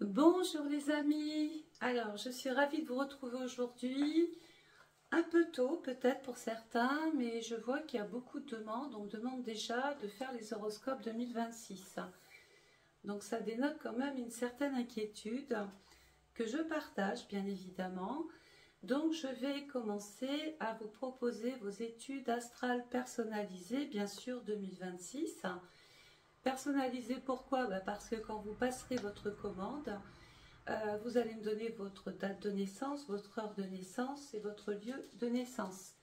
Bonjour les amis, alors je suis ravie de vous retrouver aujourd'hui, un peu tôt peut-être pour certains, mais je vois qu'il y a beaucoup de demandes, on me demande déjà de faire les horoscopes 2026. Donc ça dénote quand même une certaine inquiétude que je partage bien évidemment. Donc je vais commencer à vous proposer vos études astrales personnalisées, bien sûr 2026. Personnalisées pourquoi? Parce que quand vous passerez votre commande, vous allez me donner votre date de naissance, votre heure de naissance et votre lieu de naissance.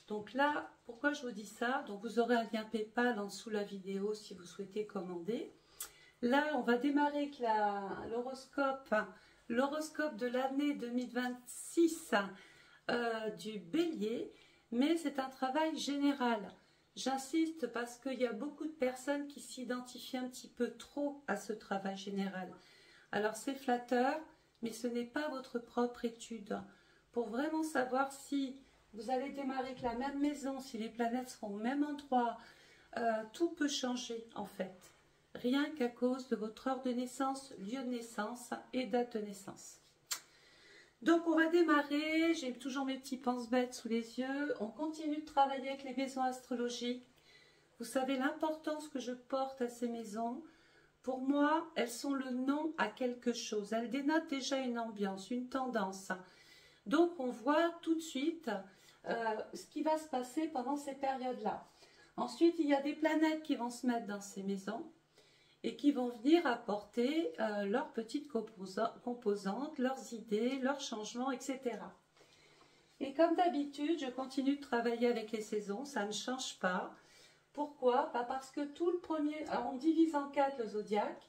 Donc là, pourquoi je vous dis ça? Donc vous aurez un lien PayPal en dessous de la vidéo si vous souhaitez commander. Là, on va démarrer avec l'horoscope de l'année 2026 du Bélier, mais c'est un travail général. J'insiste parce qu'il y a beaucoup de personnes qui s'identifient un petit peu trop à ce travail général. Alors c'est flatteur, mais ce n'est pas votre propre étude. Pour vraiment savoir si vous allez démarrer avec la même maison, si les planètes seront au même endroit, tout peut changer en fait. Rien qu'à cause de votre heure de naissance, lieu de naissance et date de naissance. Donc on va démarrer, j'ai toujours mes petits pense-bêtes sous les yeux. On continue de travailler avec les maisons astrologiques. Vous savez l'importance que je porte à ces maisons. Pour moi, elles sont le nom à quelque chose. Elles dénotent déjà une ambiance, une tendance. Donc, on voit tout de suite ce qui va se passer pendant ces périodes-là. Ensuite, il y a des planètes qui vont se mettre dans ces maisons et qui vont venir apporter leurs petites composantes, leurs idées, leurs changements, etc. Et comme d'habitude, je continue de travailler avec les saisons, ça ne change pas. Pourquoi? Parce que tout le premier, on divise en 4 le zodiaque.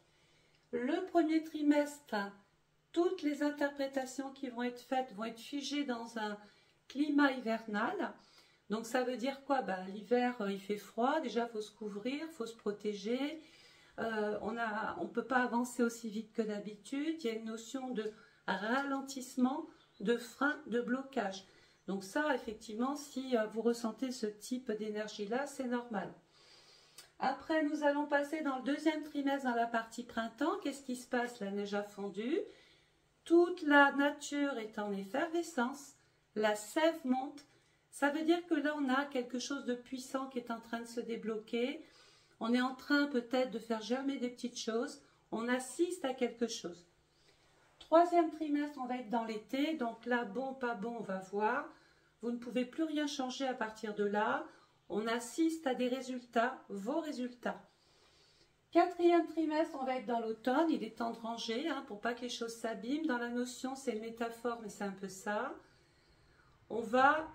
Le premier trimestre, toutes les interprétations qui vont être faites vont être figées dans un climat hivernal. Donc ça veut dire quoi? L'hiver, il fait froid, déjà il faut se couvrir, il faut se protéger. On ne peut pas avancer aussi vite que d'habitude. Il y a une notion de ralentissement, de frein, de blocage. Donc ça, effectivement, si vous ressentez ce type d'énergie-là, c'est normal. Après, nous allons passer dans le deuxième trimestre, dans la partie printemps. Qu'est-ce qui se passe? La neige a fondu. Toute la nature est en effervescence. La sève monte. Ça veut dire que là, on a quelque chose de puissant qui est en train de se débloquer. On est en train peut-être de faire germer des petites choses. On assiste à quelque chose. Troisième trimestre, on va être dans l'été. Donc là, bon, pas bon, on va voir. Vous ne pouvez plus rien changer à partir de là. On assiste à des résultats, vos résultats. Quatrième trimestre, on va être dans l'automne. Il est temps de ranger pour pas que les choses s'abîment. Dans la notion, c'est une métaphore, mais c'est un peu ça. On va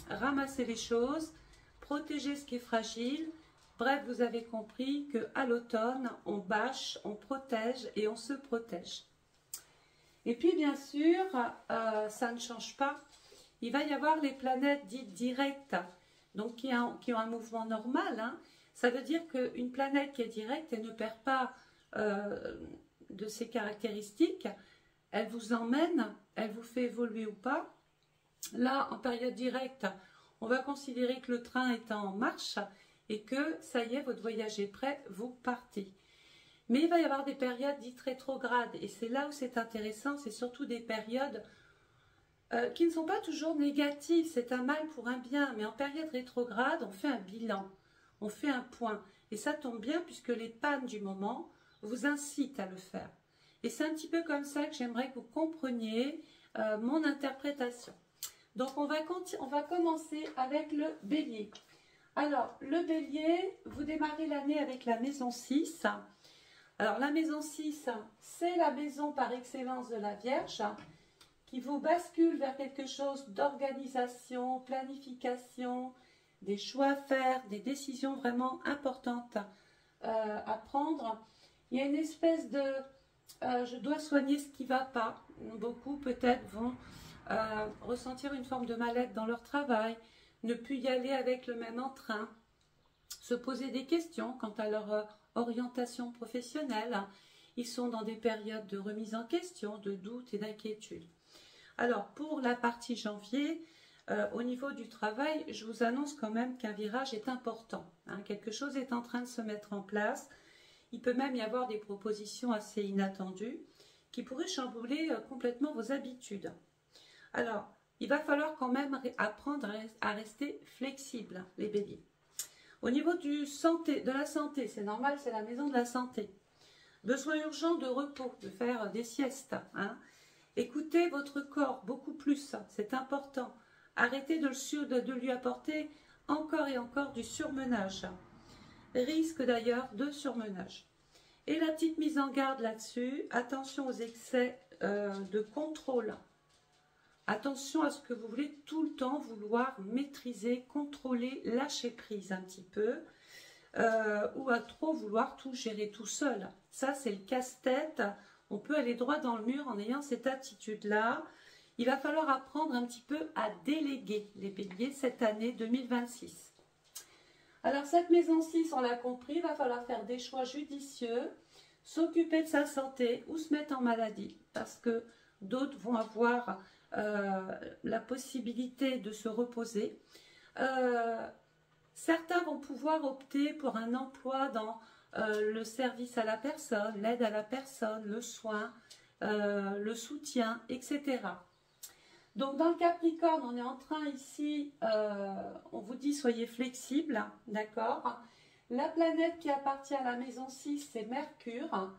ramasser les choses, protéger ce qui est fragile. Bref, vous avez compris qu'à l'automne, on bâche, on protège et on se protège. Et puis, bien sûr, ça ne change pas. Il va y avoir les planètes dites directes, donc qui ont un mouvement normal. Ça veut dire qu'une planète qui est directe, elle ne perd pas de ses caractéristiques. Elle vous emmène, elle vous fait évoluer ou pas. Là, en période directe, on va considérer que le train est en marche et que ça y est, votre voyage est prêt, vous partez. Mais il va y avoir des périodes dites rétrogrades et c'est là où c'est intéressant, c'est surtout des périodes qui ne sont pas toujours négatives, c'est un mal pour un bien, mais en période rétrograde, on fait un bilan, on fait un point. Et ça tombe bien puisque les pannes du moment vous incitent à le faire. Et c'est un petit peu comme ça que j'aimerais que vous compreniez mon interprétation. Donc on va commencer avec le Bélier. Alors, le Bélier, vous démarrez l'année avec la maison 6. Alors, la maison 6, c'est la maison par excellence de la Vierge qui vous bascule vers quelque chose d'organisation, planification, des choix à faire, des décisions vraiment importantes à prendre. Il y a une espèce de je dois soigner ce qui ne va pas. Beaucoup peut-être vont ressentir une forme de mal-être dans leur travail, ne plus y aller avec le même entrain, se poser des questions quant à leur orientation professionnelle. Ils sont dans des périodes de remise en question, de doute et d'inquiétude. Alors, pour la partie janvier, au niveau du travail, je vous annonce quand même qu'un virage est important. Quelque chose est en train de se mettre en place. Il peut même y avoir des propositions assez inattendues qui pourraient chambouler complètement vos habitudes. Alors, il va falloir quand même apprendre à rester flexible, les béliers. Au niveau de la santé, c'est normal, c'est la maison de la santé. Besoin urgent de repos, de faire des siestes. Hein. Écoutez votre corps beaucoup plus, c'est important. Arrêtez de lui apporter encore et encore du surmenage. Risque d'ailleurs de surmenage. Et la petite mise en garde là-dessus, attention aux excès de contrôle. Attention à ce que vous voulez tout le temps vouloir maîtriser, contrôler, lâcher prise un petit peu, ou à trop vouloir tout gérer tout seul. Ça, c'est le casse-tête. On peut aller droit dans le mur en ayant cette attitude-là. Il va falloir apprendre un petit peu à déléguer les béliers cette année 2026. Alors, cette maison 6, on l'a compris, il va falloir faire des choix judicieux, s'occuper de sa santé ou se mettre en maladie, parce que d'autres vont avoir la possibilité de se reposer. Certains vont pouvoir opter pour un emploi dans le service à la personne, l'aide à la personne, le soin, le soutien, etc. Donc dans le Capricorne, on est en train ici, on vous dit soyez flexible, d'accord? La planète qui appartient à la maison 6, c'est Mercure.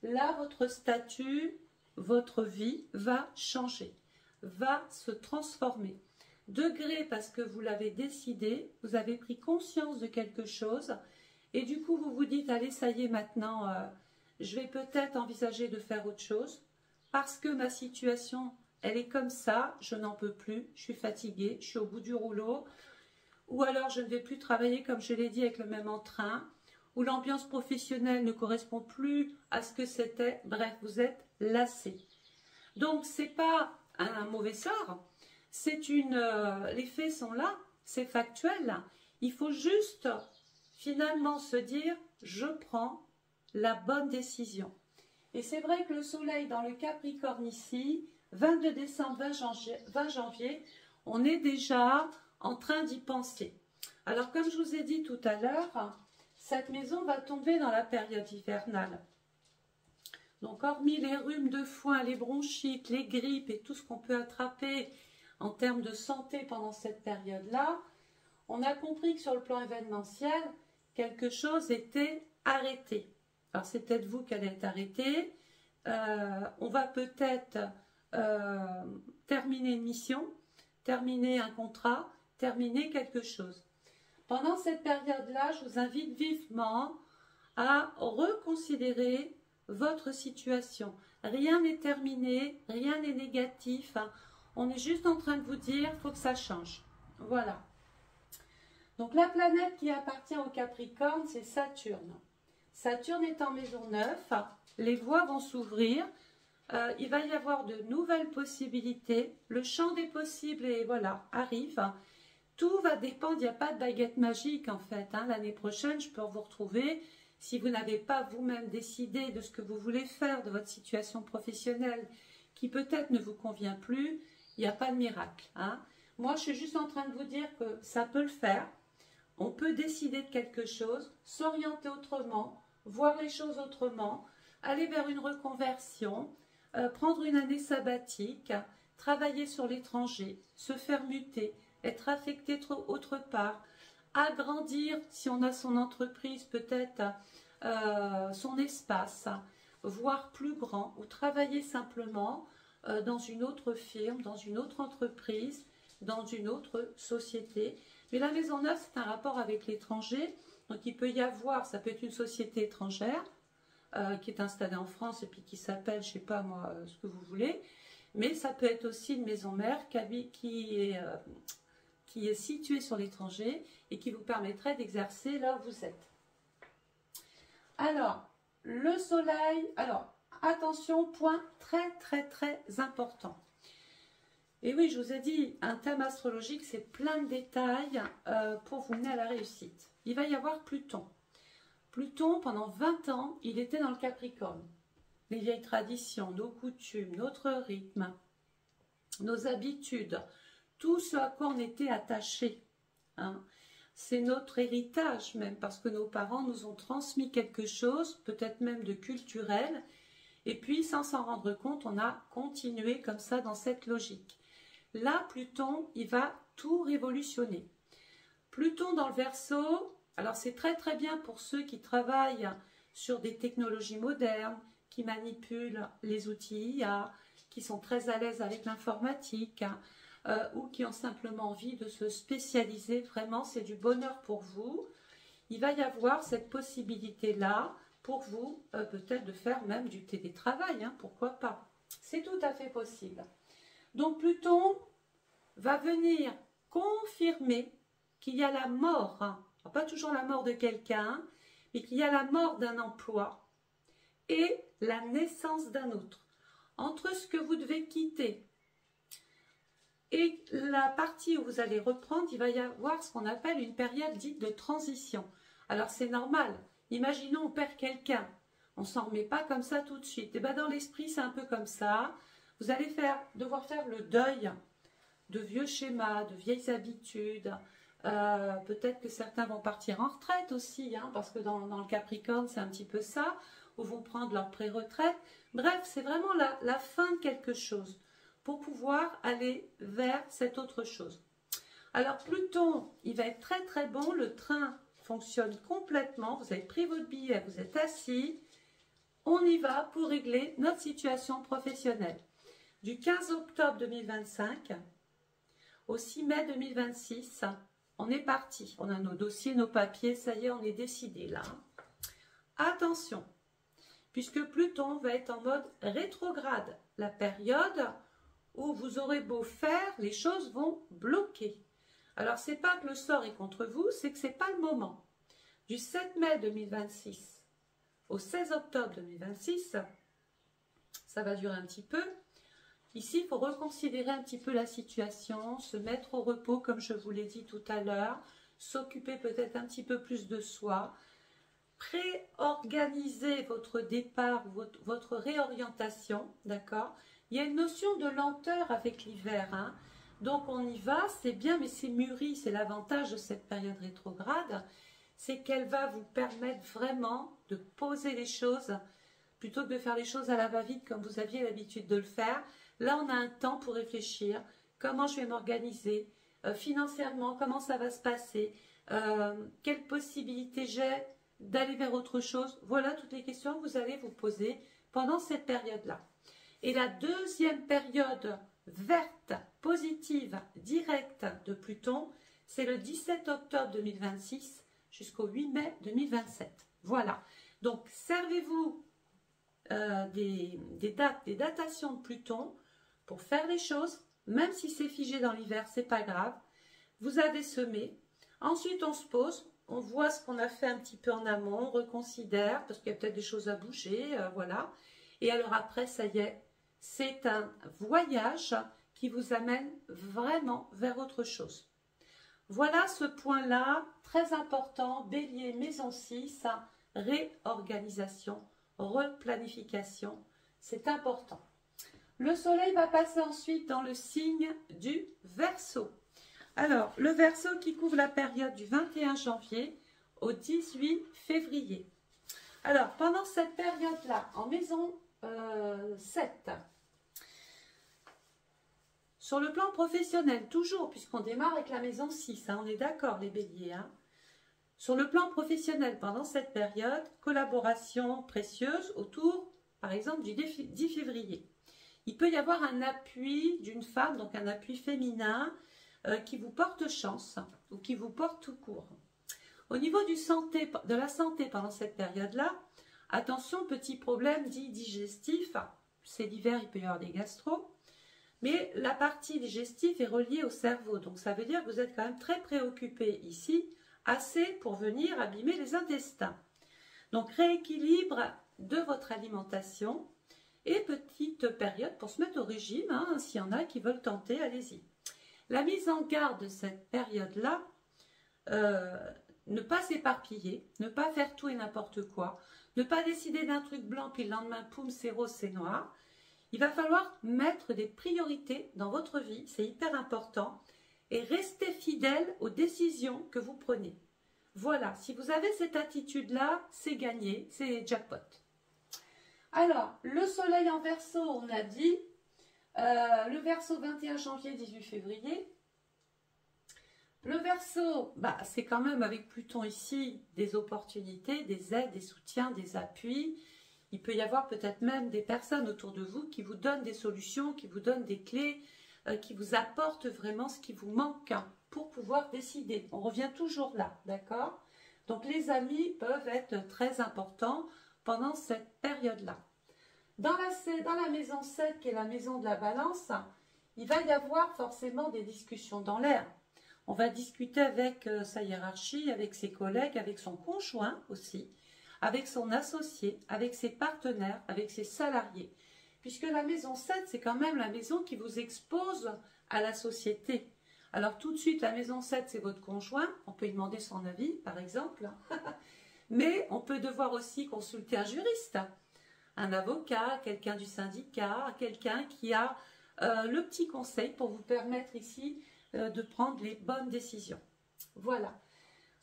Là, votre statut, votre vie va changer, va se transformer. Degré parce que vous l'avez décidé, vous avez pris conscience de quelque chose et du coup vous vous dites allez ça y est maintenant je vais peut-être envisager de faire autre chose parce que ma situation elle est comme ça, je n'en peux plus, je suis fatiguée, je suis au bout du rouleau ou alors je ne vais plus travailler comme je l'ai dit avec le même entrain ou l'ambiance professionnelle ne correspond plus à ce que c'était, bref vous êtes lassé. Donc c'est pas un mauvais sort. Les faits sont là, c'est factuel. Il faut juste finalement se dire, je prends la bonne décision. Et c'est vrai que le soleil dans le Capricorne ici, 22 décembre, 20 janvier, on est déjà en train d'y penser. Alors comme je vous ai dit tout à l'heure, cette maison va tomber dans la période hivernale. Donc hormis les rhumes de foin, les bronchites, les grippes et tout ce qu'on peut attraper en termes de santé pendant cette période-là, on a compris que sur le plan événementiel, quelque chose était arrêté. Alors c'est peut-être vous qui allez être arrêté. On va peut-être terminer une mission, terminer un contrat, terminer quelque chose. Pendant cette période-là, je vous invite vivement à reconsidérer votre situation. Rien n'est terminé, rien n'est négatif. On est juste en train de vous dire, il faut que ça change. Voilà. Donc la planète qui appartient au Capricorne, c'est Saturne. Saturne est en maison 9, les voies vont s'ouvrir, il va y avoir de nouvelles possibilités, le champ des possibles et voilà, arrive. Tout va dépendre, il n'y a pas de baguette magique en fait. Hein. L'année prochaine, je peux vous retrouver, si vous n'avez pas vous-même décidé de ce que vous voulez faire de votre situation professionnelle, qui peut-être ne vous convient plus, il n'y a pas de miracle. Hein. Moi, je suis juste en train de vous dire que ça peut le faire. On peut décider de quelque chose, s'orienter autrement, voir les choses autrement, aller vers une reconversion, prendre une année sabbatique, travailler sur l'étranger, se faire muter, être affecté autre part, agrandir, si on a son entreprise, peut-être son espace, voire plus grand, ou travailler simplement dans une autre firme, dans une autre entreprise, dans une autre société. Mais la maison 9, c'est un rapport avec l'étranger. Donc il peut y avoir, ça peut être une société étrangère qui est installée en France et puis qui s'appelle, je ne sais pas moi, ce que vous voulez. Mais ça peut être aussi une maison mère qui est située sur l'étranger et qui vous permettrait d'exercer là où vous êtes. Alors, le soleil, alors attention, point très très très important. Et oui, je vous ai dit, un thème astrologique, c'est plein de détails pour vous mener à la réussite. Il va y avoir Pluton. Pluton, pendant 20 ans, il était dans le Capricorne. Les vieilles traditions, nos coutumes, notre rythme, nos habitudes, tout ce à quoi on était attaché. Hein. c'est notre héritage même, parce que nos parents nous ont transmis quelque chose, peut-être même de culturel, et puis sans s'en rendre compte, on a continué comme ça dans cette logique. Là, Pluton, il va tout révolutionner. Pluton dans le Verseau, alors c'est très très bien pour ceux qui travaillent sur des technologies modernes, qui manipulent les outils IA, qui sont très à l'aise avec l'informatique, ou qui ont simplement envie de se spécialiser. Vraiment, c'est du bonheur pour vous. Il va y avoir cette possibilité-là pour vous, peut-être de faire même du télétravail, hein, pourquoi pas. C'est tout à fait possible. Donc Pluton va venir confirmer qu'il y a la mort, hein, pas toujours la mort de quelqu'un, mais qu'il y a la mort d'un emploi et la naissance d'un autre. Entre ce que vous devez quitter et la partie où vous allez reprendre, il va y avoir ce qu'on appelle une période dite de transition. Alors c'est normal, imaginons on perd quelqu'un, on ne s'en remet pas comme ça tout de suite. Et bien dans l'esprit c'est un peu comme ça, vous allez devoir faire le deuil de vieux schémas, de vieilles habitudes. Peut-être que certains vont partir en retraite aussi, hein, parce que dans le Capricorne c'est un petit peu ça, ou vont prendre leur pré-retraite. Bref, c'est vraiment la fin de quelque chose, pour pouvoir aller vers cette autre chose. Alors Pluton, il va être très très bon, le train fonctionne complètement, vous avez pris votre billet, vous êtes assis, on y va pour régler notre situation professionnelle. Du 15 octobre 2025 au 6 mai 2026, on est parti, on a nos dossiers, nos papiers, ça y est, on est décidé là. Attention, puisque Pluton va être en mode rétrograde, la période où vous aurez beau faire, les choses vont bloquer. Alors, c'est pas que le sort est contre vous, c'est que c'est pas le moment. Du 7 mai 2026 au 16 octobre 2026, ça va durer un petit peu. Ici, il faut reconsidérer un petit peu la situation, se mettre au repos, comme je vous l'ai dit tout à l'heure, s'occuper peut-être un petit peu plus de soi, préorganiser votre départ, votre réorientation, d'accord? Il y a une notion de lenteur avec l'hiver, hein? Donc on y va, c'est bien, mais c'est mûri, c'est l'avantage de cette période rétrograde, c'est qu'elle va vous permettre vraiment de poser les choses, plutôt que de faire les choses à la va-vite comme vous aviez l'habitude de le faire. Là on a un temps pour réfléchir, comment je vais m'organiser, financièrement, comment ça va se passer, quelles possibilités j'ai d'aller vers autre chose. Voilà toutes les questions que vous allez vous poser pendant cette période-là. Et la deuxième période verte, positive, directe de Pluton, c'est le 17 octobre 2026 jusqu'au 8 mai 2027. Voilà. Donc, servez-vous des dates, des datations de Pluton pour faire les choses, même si c'est figé dans l'hiver, c'est pas grave. Vous avez semé. Ensuite, on se pose, on voit ce qu'on a fait un petit peu en amont, on reconsidère, parce qu'il y a peut-être des choses à bouger, voilà. Et alors après, ça y est, c'est un voyage qui vous amène vraiment vers autre chose. Voilà ce point-là, très important, Bélier, maison 6, réorganisation, replanification, c'est important. Le soleil va passer ensuite dans le signe du Verseau. Alors, le Verseau qui couvre la période du 21 janvier au 18 février. Alors, pendant cette période-là, en maison 7, sur le plan professionnel, toujours, puisqu'on démarre avec la maison 6, hein, on est d'accord les béliers. Hein. Sur le plan professionnel, pendant cette période, collaboration précieuse autour, par exemple, du 10 février. Il peut y avoir un appui d'une femme, donc un appui féminin, qui vous porte chance ou qui vous porte tout court. Au niveau de la santé pendant cette période-là, attention, petit problème dit digestif, c'est l'hiver, il peut y avoir des gastro, mais la partie digestive est reliée au cerveau, donc ça veut dire que vous êtes quand même très préoccupé ici, assez pour venir abîmer les intestins. Donc rééquilibre de votre alimentation et petite période pour se mettre au régime, hein, s'il y en a qui veulent tenter, allez-y. La mise en garde de cette période-là, ne pas s'éparpiller, ne pas faire tout et n'importe quoi, ne pas décider d'un truc blanc puis le lendemain, poum, c'est rose, c'est noir. Il va falloir mettre des priorités dans votre vie, c'est hyper important. et restez fidèle aux décisions que vous prenez. Voilà, si vous avez cette attitude-là, c'est gagné, c'est jackpot. Alors, le soleil en Verseau, on a dit, le Verseau 21 janvier, 18 février. Le Verseau, bah, c'est quand même avec Pluton ici des opportunités, des aides, des soutiens, des appuis. Il peut y avoir peut-être même des personnes autour de vous qui vous donnent des solutions, qui vous donnent des clés, qui vous apportent vraiment ce qui vous manque pour pouvoir décider. On revient toujours là, d'accord? Donc les amis peuvent être très importants pendant cette période-là. Dans la maison 7, qui est la maison de la Balance, il va y avoir forcément des discussions dans l'air. On va discuter avec sa hiérarchie, avec ses collègues, avec son conjoint aussi, avec son associé, avec ses partenaires, avec ses salariés. Puisque la maison 7, c'est quand même la maison qui vous expose à la société. Alors tout de suite, la maison 7, c'est votre conjoint. On peut lui demander son avis, par exemple. Mais on peut devoir aussi consulter un juriste, un avocat, quelqu'un du syndicat, quelqu'un qui a le petit conseil pour vous permettre ici de prendre les bonnes décisions. Voilà.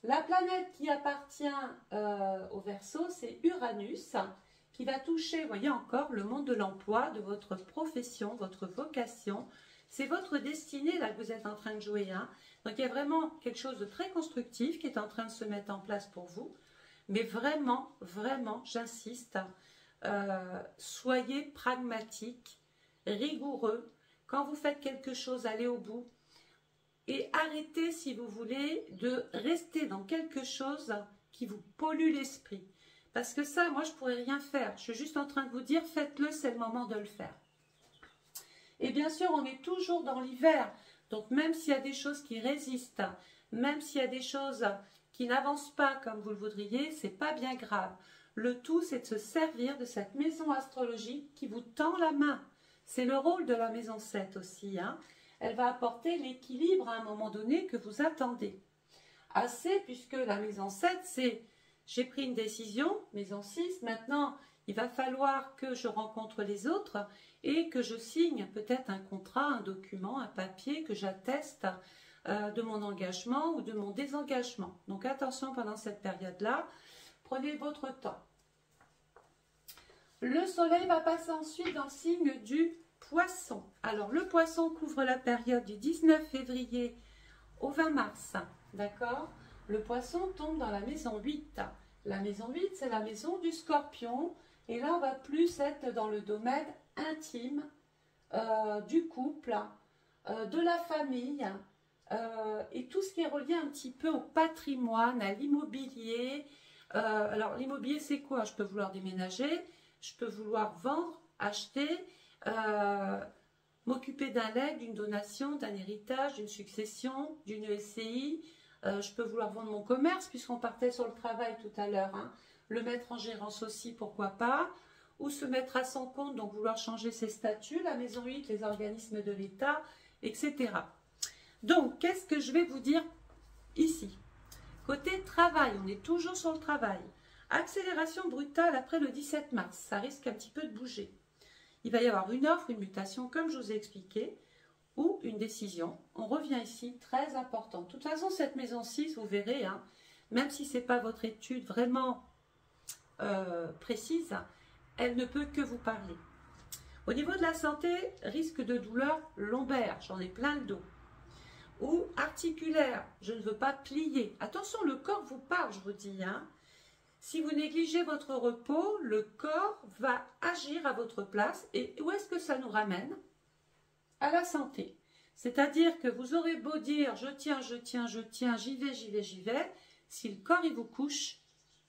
La planète qui appartient au Verseau, c'est Uranus, qui va toucher, vous voyez encore, le monde de l'emploi, de votre profession, votre vocation. C'est votre destinée là que vous êtes en train de jouer. Hein. Donc il y a vraiment quelque chose de très constructif qui est en train de se mettre en place pour vous. Mais vraiment, vraiment, j'insiste, soyez pragmatique, rigoureux. Quand vous faites quelque chose, allez au bout. Et arrêtez, si vous voulez, de rester dans quelque chose qui vous pollue l'esprit. Parce que ça, moi, je ne pourrais rien faire. Je suis juste en train de vous dire, faites-le, c'est le moment de le faire. Et bien sûr, on est toujours dans l'hiver. Donc, même s'il y a des choses qui résistent, même s'il y a des choses qui n'avancent pas comme vous le voudriez, ce n'est pas bien grave. Le tout, c'est de se servir de cette maison astrologique qui vous tend la main. C'est le rôle de la maison 7 aussi, hein. Elle va apporter l'équilibre à un moment donné que vous attendez. Assez, puisque la maison 7, c'est j'ai pris une décision, maison 6, maintenant il va falloir que je rencontre les autres et que je signe peut-être un contrat, un document, un papier, que j'atteste de mon engagement ou de mon désengagement. Donc attention pendant cette période-là, prenez votre temps. Le soleil va passer ensuite dans le signe du Poisson. Alors, le Poisson couvre la période du 19 février au 20 mars. D'accord? Le Poisson tombe dans la maison 8. La maison 8, c'est la maison du Scorpion. Et là, on va plus être dans le domaine intime, du couple, de la famille, et tout ce qui est relié un petit peu au patrimoine, à l'immobilier. Alors, l'immobilier, c'est quoi? Je peux vouloir déménager, je peux vouloir vendre, acheter, m'occuper d'un legs, d'une donation, d'un héritage, d'une succession, d'une SCI. Je peux vouloir vendre mon commerce, puisqu'on partait sur le travail tout à l'heure, hein. Le mettre en gérance aussi, pourquoi pas, ou se mettre à son compte, donc vouloir changer ses statuts, la maison 8, les organismes de l'État, etc. Donc, qu'est-ce que je vais vous dire ici? Côté travail, on est toujours sur le travail. Accélération brutale après le 17 mars, ça risque un petit peu de bouger. Il va y avoir une offre, une mutation, comme je vous ai expliqué, ou une décision. On revient ici, très important. De toute façon, cette maison 6, vous verrez, hein, même si ce n'est pas votre étude vraiment précise, elle ne peut que vous parler. Au niveau de la santé, risque de douleur lombaire, j'en ai plein le dos. Ou articulaire, je ne veux pas plier. Attention, le corps vous parle, je vous dis, hein. Si vous négligez votre repos, le corps va agir à votre place. Et où est-ce que ça nous ramène? À la santé. C'est-à-dire que vous aurez beau dire je tiens, je tiens, je tiens, j'y vais, j'y vais, j'y vais. Si le corps il vous couche,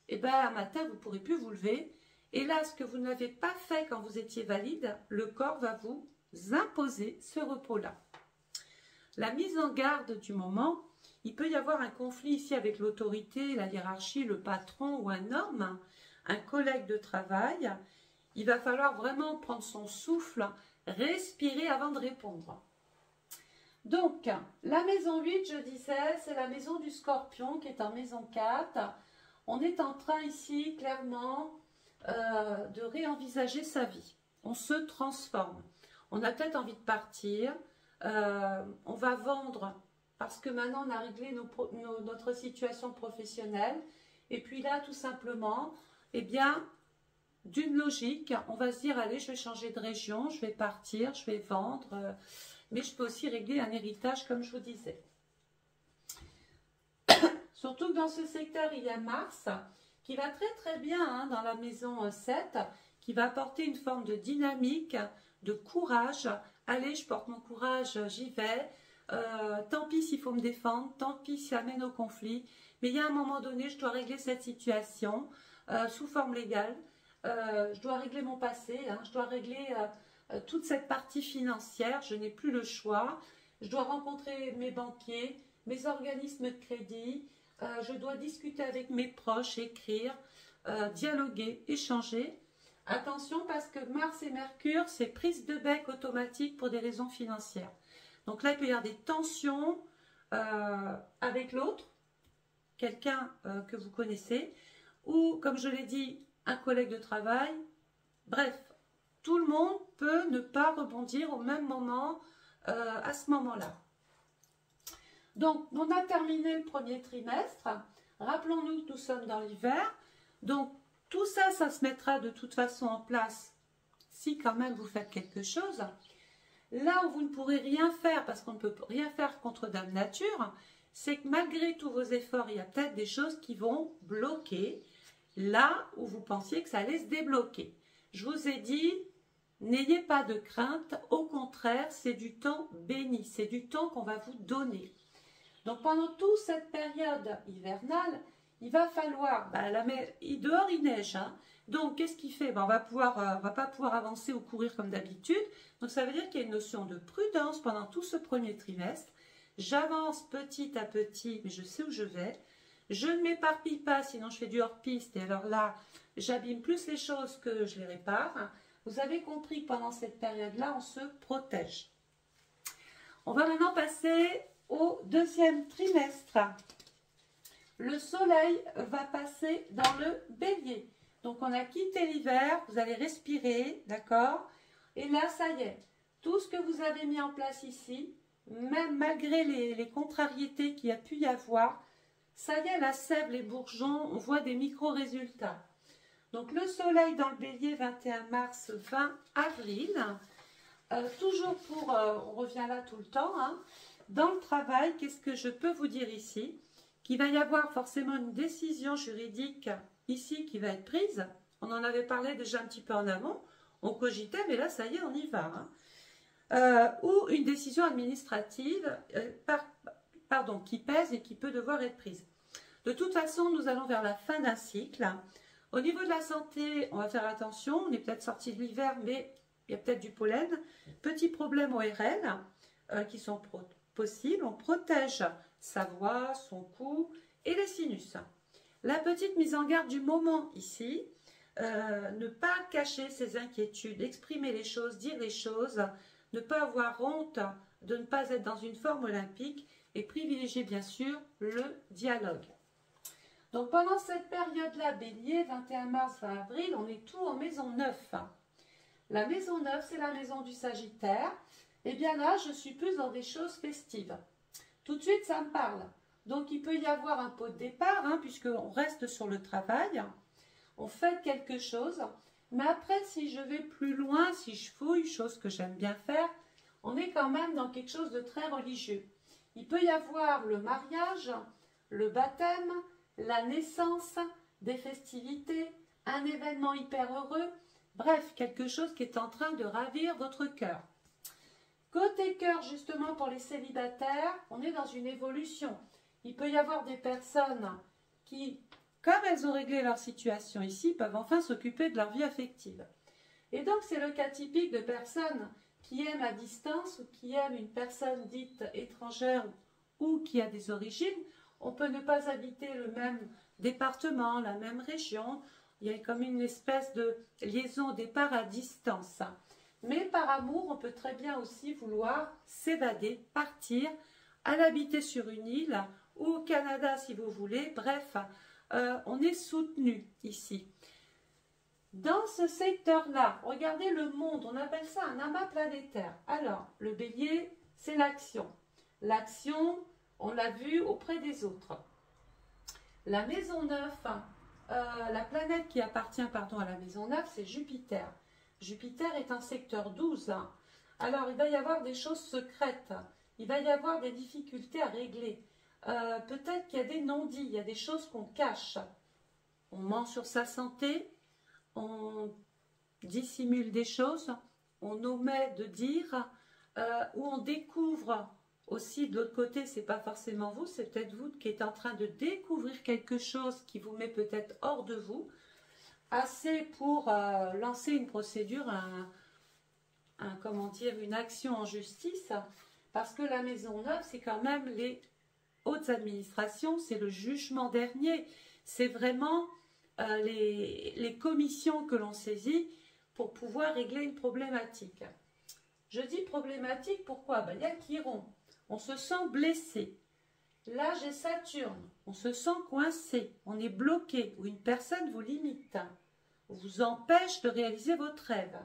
et ben un matin vous ne pourrez plus vous lever. Et là, ce que vous n'avez pas fait quand vous étiez valide, le corps va vous imposer ce repos-là. La mise en garde du moment. Il peut y avoir un conflit ici avec l'autorité, la hiérarchie, le patron ou un homme, un collègue de travail. Il va falloir vraiment prendre son souffle, respirer avant de répondre. Donc, la maison 8, je disais, c'est la maison du Scorpion qui est en maison 4. On est en train ici, clairement, de réenvisager sa vie. On se transforme. On a peut-être envie de partir. On va vendre parce que maintenant on a réglé notre situation professionnelle. Et puis là, tout simplement, eh bien, d'une logique, on va se dire, allez, je vais changer de région, je vais partir, je vais vendre, mais je peux aussi régler un héritage, comme je vous disais. Surtout que dans ce secteur, il y a Mars, qui va très très bien hein, dans la maison 7, qui va apporter une forme de dynamique, de courage. Allez, je porte mon courage, j'y vais. Tant pis s'il faut me défendre, tant pis si ça mène au conflit. Mais il y a un moment donné, je dois régler cette situation sous forme légale. Je dois régler mon passé, hein, je dois régler toute cette partie financière. Je n'ai plus le choix. Je dois rencontrer mes banquiers, mes organismes de crédit. Je dois discuter avec mes proches, écrire, dialoguer, échanger. Attention parce que Mars et Mercure, c'est prise de bec automatique pour des raisons financières. Donc là, il peut y avoir des tensions avec l'autre, quelqu'un que vous connaissez, ou comme je l'ai dit, un collègue de travail. Bref, tout le monde peut ne pas rebondir au même moment à ce moment-là. Donc, on a terminé le premier trimestre. Rappelons-nous que nous sommes dans l'hiver. Donc, tout ça, ça se mettra de toute façon en place si quand même vous faites quelque chose. Là où vous ne pourrez rien faire, parce qu'on ne peut rien faire contre Dame Nature, c'est que malgré tous vos efforts, il y a peut-être des choses qui vont bloquer là où vous pensiez que ça allait se débloquer. Je vous ai dit, n'ayez pas de crainte. Au contraire, c'est du temps béni. C'est du temps qu'on va vous donner. Donc pendant toute cette période hivernale, il va falloir, dehors il neige, hein. Donc qu'est-ce qu'il fait? On va pas pouvoir avancer ou courir comme d'habitude. Donc ça veut dire qu'il y a une notion de prudence pendant tout ce premier trimestre. J'avance petit à petit, mais je sais où je vais. Je ne m'éparpille pas, sinon je fais du hors-piste. Et alors là, j'abîme plus les choses que je les répare. Vous avez compris que pendant cette période-là, on se protège. On va maintenant passer au deuxième trimestre. Le soleil va passer dans le bélier. Donc on a quitté l'hiver, vous allez respirer, d'accord? Et là, ça y est, tout ce que vous avez mis en place ici, même malgré les contrariétés qu'il y a pu y avoir, ça y est, la sève, les bourgeons, on voit des micro-résultats. Donc le soleil dans le bélier, 21 mars, 20 avril. Toujours on revient là tout le temps, hein. Dans le travail, qu'est-ce que je peux vous dire ici? Qu'il va y avoir forcément une décision juridique ici qui va être prise. On en avait parlé déjà un petit peu en amont. On cogitait, mais là, ça y est, on y va. Hein. Ou une décision administrative qui pèse et qui peut devoir être prise. De toute façon, nous allons vers la fin d'un cycle. Au niveau de la santé, on va faire attention. On est peut-être sorti de l'hiver, mais il y a peut-être du pollen. Petits problèmes ORL qui sont possibles. On protège sa voix, son cou et les sinus. La petite mise en garde du moment ici, ne pas cacher ses inquiétudes, exprimer les choses, dire les choses, ne pas avoir honte de ne pas être dans une forme olympique et privilégier bien sûr le dialogue. Donc pendant cette période-là, Bélier, 21 mars, 20 avril, on est tout en maison 9. La maison 9, c'est la maison du Sagittaire. Et bien là, je suis plus dans des choses festives. Tout de suite, ça me parle. Donc, il peut y avoir un pot de départ, hein, puisqu'on reste sur le travail. On fait quelque chose. Mais après, si je vais plus loin, si je fouille, chose que j'aime bien faire, on est quand même dans quelque chose de très religieux. Il peut y avoir le mariage, le baptême, la naissance, des festivités, un événement hyper heureux. Bref, quelque chose qui est en train de ravir votre cœur. Côté cœur, justement, pour les célibataires, on est dans une évolution. Il peut y avoir des personnes qui, comme elles ont réglé leur situation ici, peuvent enfin s'occuper de leur vie affective. Et donc, c'est le cas typique de personnes qui aiment à distance ou qui aiment une personne dite étrangère ou qui a des origines. On peut ne pas habiter le même département, la même région. Il y a comme une espèce de liaison au départ à distance. Mais par amour, on peut très bien aussi vouloir s'évader, partir, aller habiter sur une île ou au Canada si vous voulez. Bref, on est soutenu ici. Dans ce secteur-là, regardez le monde, on appelle ça un amas planétaire. Alors, le bélier, c'est l'action. L'action, On l'a vu auprès des autres. La maison 9, la planète qui appartient pardon, à la maison 9, c'est Jupiter. Jupiter est un secteur 12. Alors, il va y avoir des choses secrètes. Il va y avoir des difficultés à régler. Peut-être qu'il y a des non-dits, il y a des choses qu'on cache. On ment sur sa santé, on dissimule des choses, on omet de dire, ou on découvre aussi de l'autre côté, c'est pas forcément vous, c'est peut-être vous qui êtes en train de découvrir quelque chose qui vous met peut-être hors de vous, assez pour lancer une procédure, comment dire, une action en justice, parce que la maison 9, c'est quand même les hautes administrations, c'est le jugement dernier, c'est vraiment les commissions que l'on saisit pour pouvoir régler une problématique. Je dis problématique, pourquoi? Ben, il y a Chiron, on se sent blessé. Là, j'ai Saturne, on se sent coincé, on est bloqué, ou une personne vous limite, vous empêche de réaliser votre rêve.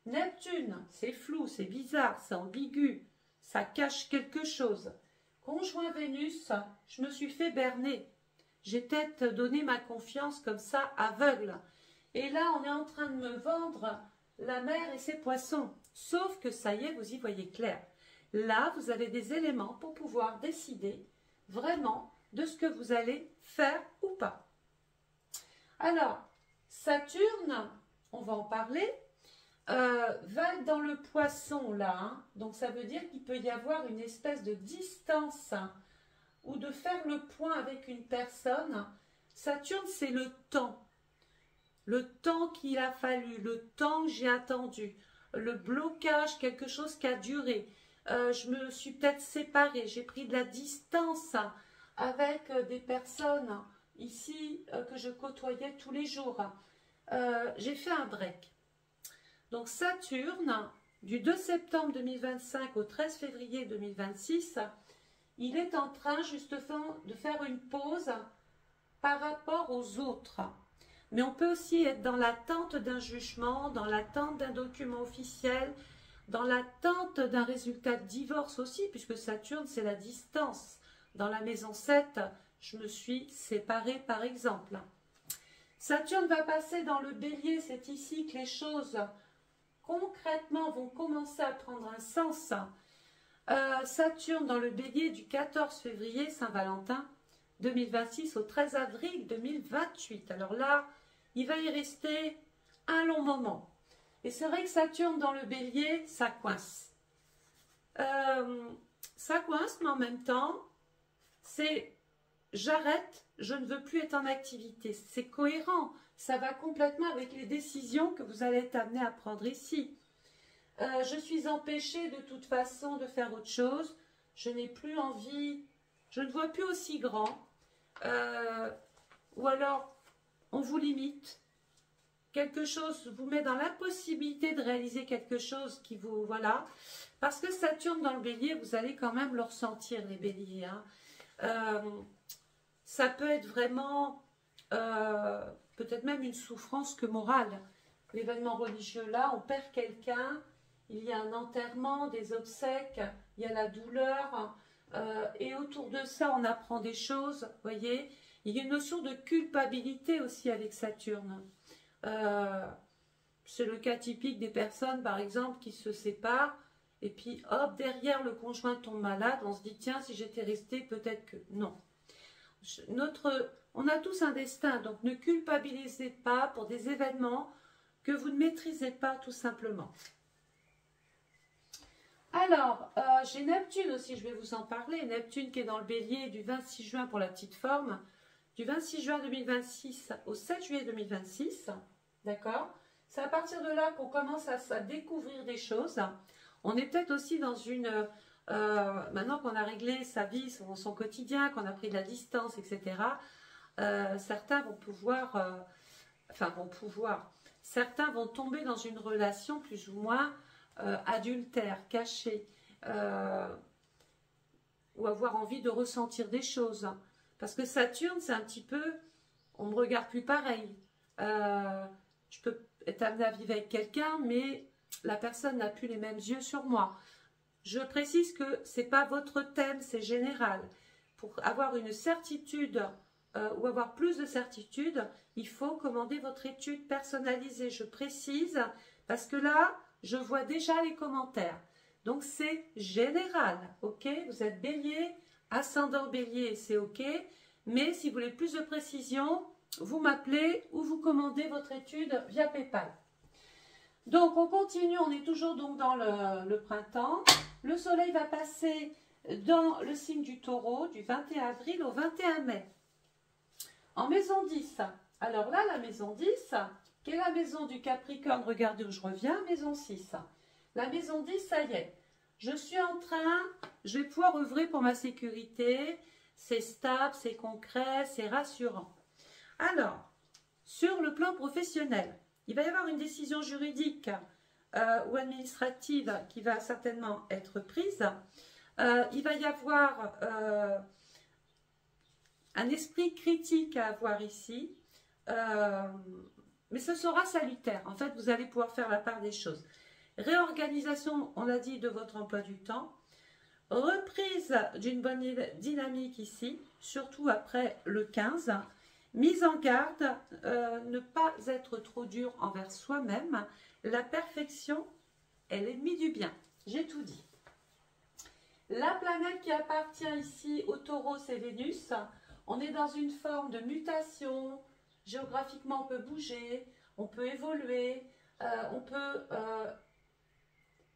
Neptune, c'est flou, c'est bizarre, c'est ambigu, ça cache quelque chose. Conjoint Vénus, je me suis fait berner. J'ai peut-être donné ma confiance comme ça, aveugle. Et là, on est en train de me vendre la mer et ses poissons. Sauf que ça y est, vous y voyez clair. Là, vous avez des éléments pour pouvoir décider vraiment de ce que vous allez faire ou pas. Alors, Saturne, on va en parler, va dans le poisson là, hein. Donc ça veut dire qu'il peut y avoir une espèce de distance ou de faire le point avec une personne. Saturne, c'est le temps qu'il a fallu, le temps que j'ai attendu, le blocage, quelque chose qui a duré. Je me suis peut-être séparée, j'ai pris de la distance avec des personnes ici que je côtoyais tous les jours. J'ai fait un break. Donc Saturne, du 2 septembre 2025 au 13 février 2026, il est en train justement de faire une pause par rapport aux autres. Mais on peut aussi être dans l'attente d'un jugement, dans l'attente d'un document officiel, dans l'attente d'un résultat de divorce aussi, puisque Saturne, c'est la distance. Dans la maison 7, je me suis séparée par exemple. Saturne va passer dans le bélier, c'est ici que les choses concrètement vont commencer à prendre un sens. Saturne dans le bélier du 14 février, Saint-Valentin 2026 au 13 avril 2028. Alors là, il va y rester un long moment. Et c'est vrai que Saturne dans le bélier, ça coince. Ça coince, mais en même temps, c'est j'arrête, je ne veux plus être en activité. C'est cohérent, ça va complètement avec les décisions que vous allez être amené à prendre ici. Je suis empêchée de toute façon de faire autre chose. Je n'ai plus envie, je ne vois plus aussi grand. Ou alors, on vous limite. Quelque chose vous met dans l'impossibilité de réaliser quelque chose qui vous... Voilà. Parce que Saturne dans le bélier, vous allez quand même le ressentir, les béliers. Hein. Ça peut être vraiment... peut-être même une souffrance que morale. L'événement religieux là, on perd quelqu'un, il y a un enterrement, des obsèques, il y a la douleur, et autour de ça, on apprend des choses, voyez. Il y a une notion de culpabilité aussi avec Saturne. C'est le cas typique des personnes, par exemple, qui se séparent, et puis hop, derrière le conjoint tombe malade, on se dit, tiens, si j'étais resté, peut-être que... Non. On a tous un destin, donc ne culpabilisez pas pour des événements que vous ne maîtrisez pas tout simplement. Alors, j'ai Neptune aussi, je vais vous en parler. Neptune qui est dans le bélier du 26 juin pour la petite forme, du 26 juin 2026 au 7 juillet 2026, d'accord? C'est à partir de là qu'on commence à découvrir des choses. On est peut-être aussi dans une... maintenant qu'on a réglé sa vie, son quotidien, qu'on a pris de la distance, etc., certains vont pouvoir... certains vont tomber dans une relation plus ou moins adultère, cachée, ou avoir envie de ressentir des choses. Parce que Saturne, c'est un petit peu, on ne me regarde plus pareil. Je peux être amenée à vivre avec quelqu'un, mais la personne n'a plus les mêmes yeux sur moi. Je précise que ce n'est pas votre thème, c'est général. Pour avoir une certitude ou avoir plus de certitude, il faut commander votre étude personnalisée. Je précise parce que là, je vois déjà les commentaires. Donc, c'est général, ok? Vous êtes bélier, ascendant bélier, c'est ok. Mais si vous voulez plus de précision, vous m'appelez ou vous commandez votre étude via PayPal. Donc, on continue, on est toujours donc dans le printemps. Le soleil va passer dans le signe du taureau du 21 avril au 21 mai. En maison 10, alors là, la maison 10, qui est la maison du Capricorne, regardez où je reviens, maison 6. La maison 10, ça y est, je suis en train, je vais pouvoir œuvrer pour ma sécurité, c'est stable, c'est concret, c'est rassurant. Alors, sur le plan professionnel, il va y avoir une décision juridique ou administrative qui va certainement être prise. Il va y avoir un esprit critique à avoir ici, mais ce sera salutaire. En fait, vous allez pouvoir faire la part des choses. Réorganisation, on l'a dit, de votre emploi du temps. Reprise d'une bonne dynamique ici, surtout après le 15. Mise en garde, ne pas être trop dur envers soi-même. La perfection est l'ennemi du bien. J'ai tout dit. La planète qui appartient ici au taureau, c'est Vénus. On est dans une forme de mutation. Géographiquement, on peut bouger, on peut évoluer, on peut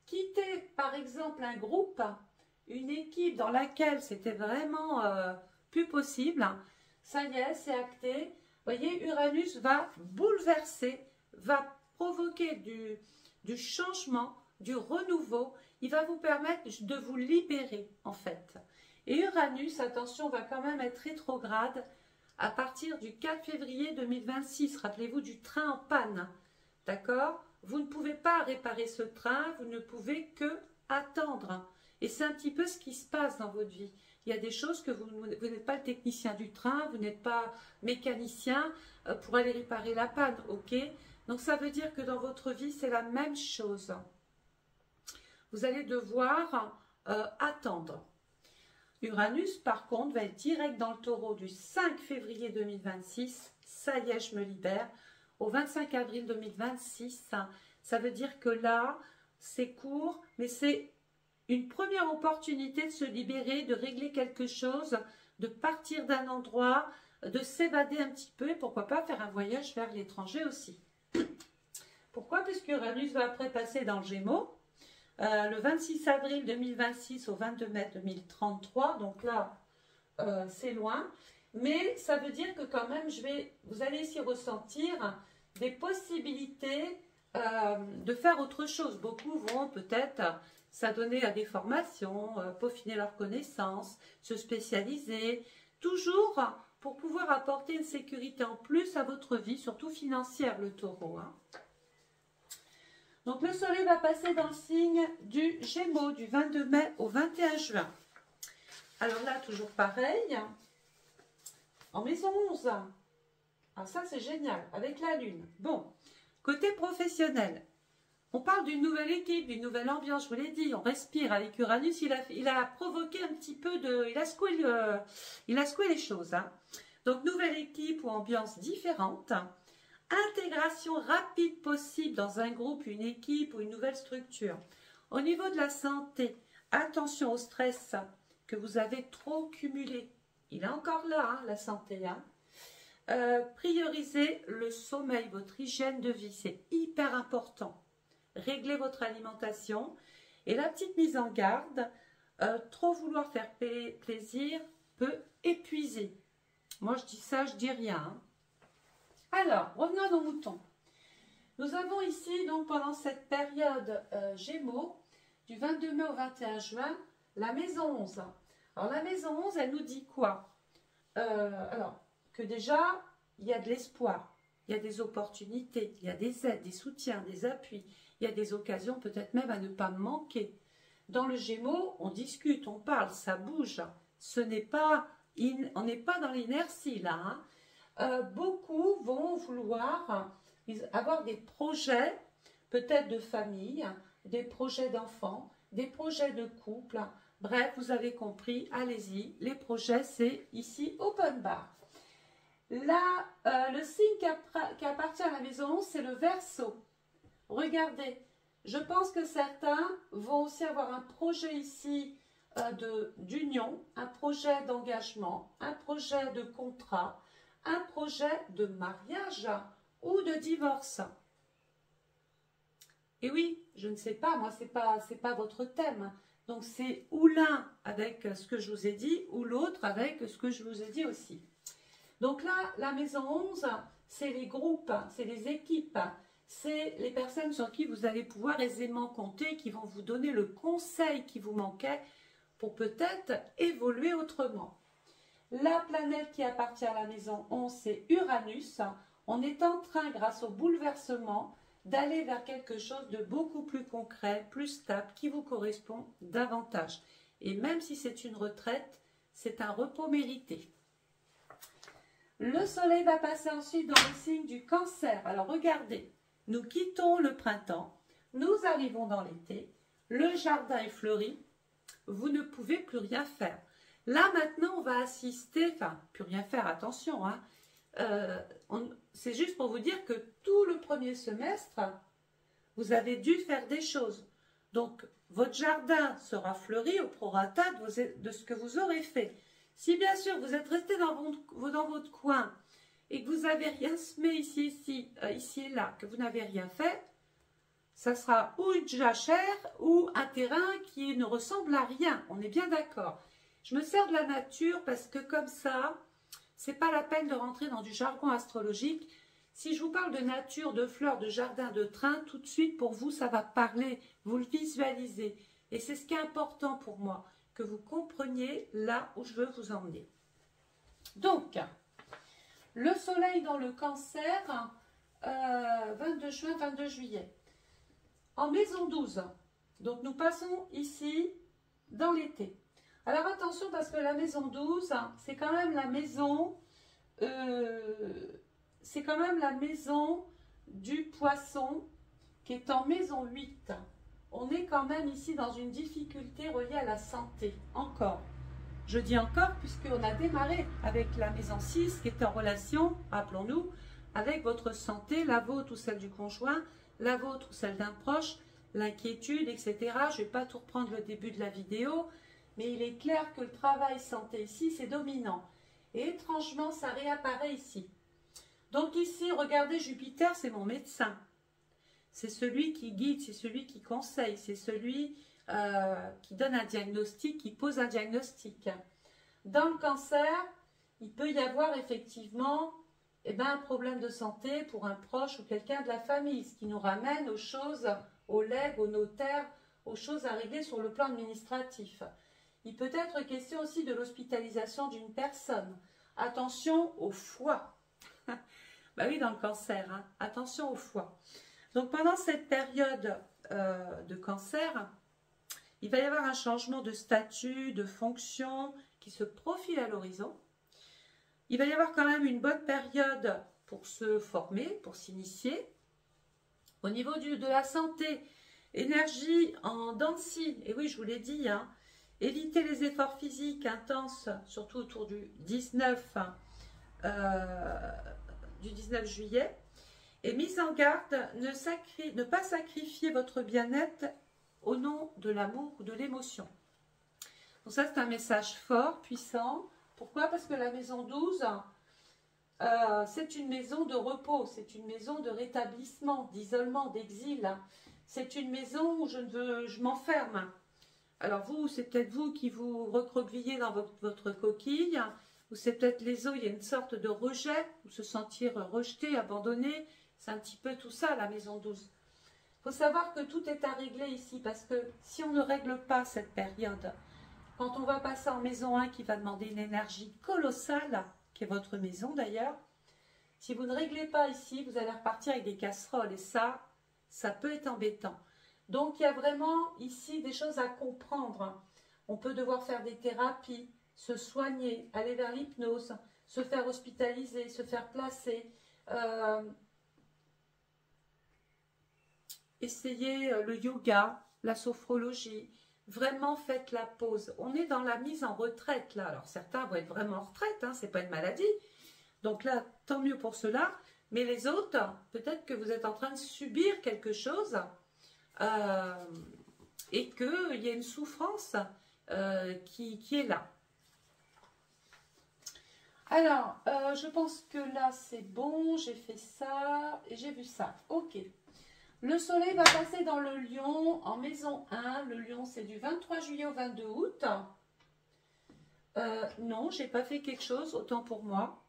quitter, par exemple, un groupe, une équipe dans laquelle c'était vraiment plus possible. Ça y est, c'est acté. Vous voyez, Uranus va bouleverser, va provoquer du changement, du renouveau. Il va vous permettre de vous libérer, en fait. Et Uranus, attention, va quand même être rétrograde à partir du 4 février 2026. Rappelez-vous du train en panne. D'accord? Vous ne pouvez pas réparer ce train, vous ne pouvez que attendre. Et c'est un petit peu ce qui se passe dans votre vie. Il y a des choses que vous n'êtes pas le technicien du train, vous n'êtes pas mécanicien pour aller réparer la panne, ok? Donc ça veut dire que dans votre vie, c'est la même chose. Vous allez devoir attendre. Uranus, par contre, va être direct dans le taureau du 5 février 2026. Ça y est, je me libère. Au 25 avril 2026, ça veut dire que là, c'est court, mais c'est une première opportunité de se libérer, de régler quelque chose, de partir d'un endroit, de s'évader un petit peu et pourquoi pas faire un voyage vers l'étranger aussi. Pourquoi? Puisque Uranus va après passer dans le Gémeaux. Le 26 avril 2026 au 22 mai 2033, donc là, c'est loin. Mais ça veut dire que quand même, vous allez ici ressentir des possibilités de faire autre chose. Beaucoup vont peut-être s'adonner à des formations, peaufiner leurs connaissances, se spécialiser, toujours pour pouvoir apporter une sécurité en plus à votre vie, surtout financière, le taureau, hein. Donc, le soleil va passer dans le signe du Gémeaux du 22 mai au 21 juin. Alors là, toujours pareil. En maison 11. Ah, ça, c'est génial. Avec la Lune. Bon, côté professionnel. On parle d'une nouvelle équipe, d'une nouvelle ambiance. Je vous l'ai dit, on respire. Avec Uranus, il a provoqué un petit peu de... Il a secoué les choses, hein. Donc, nouvelle équipe ou ambiance différente. Intégration rapide possible dans un groupe, une équipe ou une nouvelle structure. Au niveau de la santé, attention au stress que vous avez trop cumulé. Il est encore là, hein, la santé. Hein. Priorisez le sommeil, votre hygiène de vie, c'est hyper important. Réglez votre alimentation. Et la petite mise en garde, trop vouloir faire plaisir peut épuiser. Moi, je dis ça, je dis rien. Hein. Alors, revenons à nos moutons. Nous avons ici, donc pendant cette période Gémeaux, du 22 mai au 21 juin, la maison 11. Alors, la maison 11, elle nous dit quoi? Alors, que déjà, il y a de l'espoir, il y a des opportunités, il y a des aides, des soutiens, des appuis, il y a des occasions peut-être même à ne pas manquer. Dans le Gémeaux, on discute, on parle, ça bouge. Ce n'est pas, on n'est pas dans l'inertie là, hein. Beaucoup vont vouloir avoir des projets, peut-être de famille, des projets d'enfants, des projets de couple. Bref, vous avez compris, allez-y. Les projets, c'est ici open bar. Là, le signe qui appartient à la maison 11, c'est le Verseau. Regardez, je pense que certains vont aussi avoir un projet ici d'union, un projet d'engagement, un projet de contrat, un projet de mariage ou de divorce. Et oui, je ne sais pas, moi, c'est pas votre thème. Donc, c'est ou l'un avec ce que je vous ai dit, ou l'autre avec ce que je vous ai dit aussi. Donc là, la maison 11, c'est les groupes, c'est les équipes, c'est les personnes sur qui vous allez pouvoir aisément compter, qui vont vous donner le conseil qui vous manquait pour peut-être évoluer autrement. La planète qui appartient à la maison 11, c'est Uranus. On est en train, grâce au bouleversement, d'aller vers quelque chose de beaucoup plus concret, plus stable, qui vous correspond davantage. Et même si c'est une retraite, c'est un repos mérité. Le soleil va passer ensuite dans le signe du Cancer. Alors regardez, nous quittons le printemps, nous arrivons dans l'été, le jardin est fleuri, vous ne pouvez plus rien faire. Là maintenant on va assister, enfin plus rien faire, attention, hein, c'est juste pour vous dire que tout le premier semestre, vous avez dû faire des choses. Donc votre jardin sera fleuri au prorata de ce que vous aurez fait. Si bien sûr vous êtes resté dans votre coin et que vous n'avez rien semé ici et là, que vous n'avez rien fait, ça sera ou une jachère ou un terrain qui ne ressemble à rien. On est bien d'accord. Je me sers de la nature parce que comme ça, c'est pas la peine de rentrer dans du jargon astrologique. Si je vous parle de nature, de fleurs, de jardin, de train, tout de suite pour vous ça va parler, vous le visualisez. Et c'est ce qui est important pour moi, que vous compreniez là où je veux vous emmener. Donc, le soleil dans le Cancer, 22 juin, 22 juillet. En maison 12, donc nous passons ici dans l'été. Alors attention parce que la maison 12, c'est quand même la maison, du poisson qui est en maison 8. On est quand même ici dans une difficulté reliée à la santé, encore. Je dis encore puisqu'on a démarré avec la maison 6 qui est en relation, rappelons-nous, avec votre santé, la vôtre ou celle du conjoint, la vôtre ou celle d'un proche, l'inquiétude, etc. Je ne vais pas tout reprendre le début de la vidéo, mais il est clair que le travail santé ici, c'est dominant. Et étrangement, ça réapparaît ici. Donc ici, regardez, Jupiter, c'est mon médecin. C'est celui qui guide, c'est celui qui conseille, c'est celui qui donne un diagnostic, qui pose un diagnostic. Dans le Cancer, il peut y avoir effectivement un problème de santé pour un proche ou quelqu'un de la famille, ce qui nous ramène aux choses, aux legs, aux notaires, aux choses à régler sur le plan administratif. Il peut être question aussi de l'hospitalisation d'une personne. Attention au foie. Bah oui, dans le Cancer, hein. Attention au foie. Donc pendant cette période de Cancer, il va y avoir un changement de statut, de fonction qui se profile à l'horizon. Il va y avoir quand même une bonne période pour se former, pour s'initier. Au niveau de la santé, énergie en dents de scie, et oui, je vous l'ai dit, hein, évitez les efforts physiques intenses, surtout autour du 19 juillet. Et mise en garde, ne pas sacrifier votre bien-être au nom de l'amour ou de l'émotion. Donc ça, c'est un message fort, puissant. Pourquoi? Parce que la maison 12, c'est une maison de repos, c'est une maison de rétablissement, d'isolement, d'exil. C'est une maison où je m'enferme. Alors vous, c'est peut-être vous qui vous recroquevillez dans votre coquille, ou c'est peut-être les autres, il y a une sorte de rejet, ou se sentir rejeté, abandonné. C'est un petit peu tout ça, la maison 12. Il faut savoir que tout est à régler ici, parce que si on ne règle pas cette période, quand on va passer en maison 1 qui va demander une énergie colossale, qui est votre maison d'ailleurs, si vous ne réglez pas ici, vous allez repartir avec des casseroles, et ça peut être embêtant. Donc il y a vraiment ici des choses à comprendre. On peut devoir faire des thérapies, se soigner, aller vers l'hypnose, se faire hospitaliser, se faire placer, essayer le yoga, la sophrologie. Vraiment, faites la pause. On est dans la mise en retraite, là. Alors, certains vont être vraiment en retraite, hein, ce n'est pas une maladie. Donc là, tant mieux pour cela. Mais les autres, peut-être que vous êtes en train de subir quelque chose et qu'il y a une souffrance qui est là. Alors, je pense que là, c'est bon. J'ai fait ça et j'ai vu ça. Ok. Le soleil va passer dans le Lion en maison 1. Le Lion, c'est du 23 juillet au 22 août. Non, j'ai pas fait quelque chose, autant pour moi.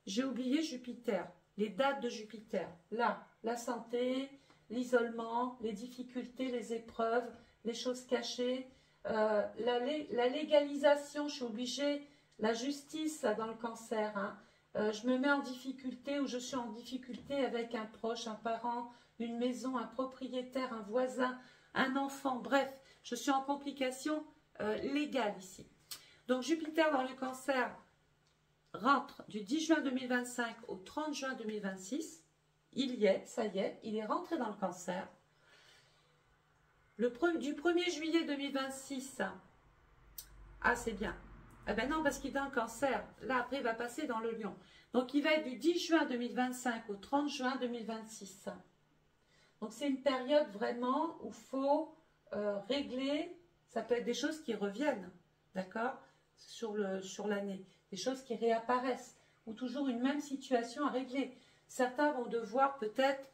J'ai oublié Jupiter, les dates de Jupiter. Là, la santé, l'isolement, les difficultés, les épreuves, les choses cachées, la légalisation, je suis obligée, la justice dans le cancer. Hein. Je me mets en difficulté ou je suis en difficulté avec un proche, un parent, une maison, un propriétaire, un voisin, un enfant. Bref, je suis en complication légale ici. Donc Jupiter dans le cancer rentre du 10 juin 2025 au 30 juin 2026. Il y est, ça y est, il est rentré dans le cancer. Du 1er juillet 2026, ah c'est bien. Eh ben non, parce qu'il est dans le cancer. Là, après, il va passer dans le Lion. Donc, il va être du 10 juin 2025 au 30 juin 2026. Donc, c'est une période vraiment où il faut régler. Ça peut être des choses qui reviennent, d'accord, sur l'année. Des choses qui réapparaissent. Ou toujours une même situation à régler. Certains vont devoir peut-être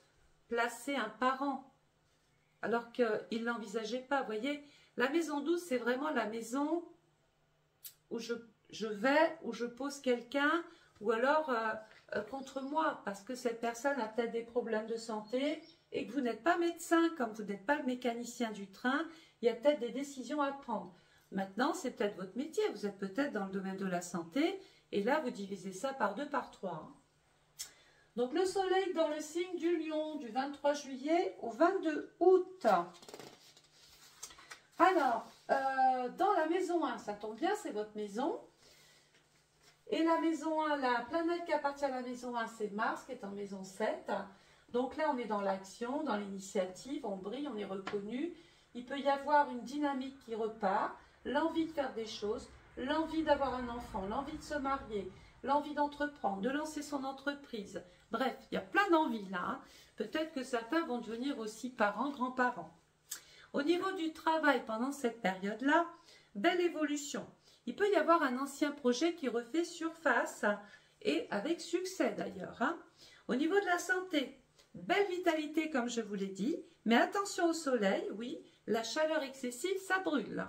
placer un parent. Alors qu'ils ne l'envisageaient pas. Vous voyez, la maison 12, c'est vraiment la maison où je vais, où je pose quelqu'un, ou alors contre moi, parce que cette personne a peut-être des problèmes de santé, et que vous n'êtes pas médecin, comme vous n'êtes pas le mécanicien du train, il y a peut-être des décisions à prendre. Maintenant, c'est peut-être votre métier, vous êtes peut-être dans le domaine de la santé, et là, vous divisez ça par 2, par 3. Hein. Donc, le soleil dans le signe du Lion, du 23 juillet au 22 août. Alors, dans la maison 1, ça tombe bien, c'est votre maison. Et la maison 1, la planète qui appartient à la maison 1, c'est Mars qui est en maison 7. Donc là, on est dans l'action, dans l'initiative, on brille, on est reconnu. Il peut y avoir une dynamique qui repart, l'envie de faire des choses, l'envie d'avoir un enfant, l'envie de se marier, l'envie d'entreprendre, de lancer son entreprise. Bref, il y a plein d'envies là. Hein. Peut-être que certains vont devenir aussi parents, grands-parents. Au niveau du travail, pendant cette période-là, belle évolution. Il peut y avoir un ancien projet qui refait surface, et avec succès d'ailleurs. Hein. Au niveau de la santé, belle vitalité comme je vous l'ai dit, mais attention au soleil, oui, la chaleur excessive, ça brûle.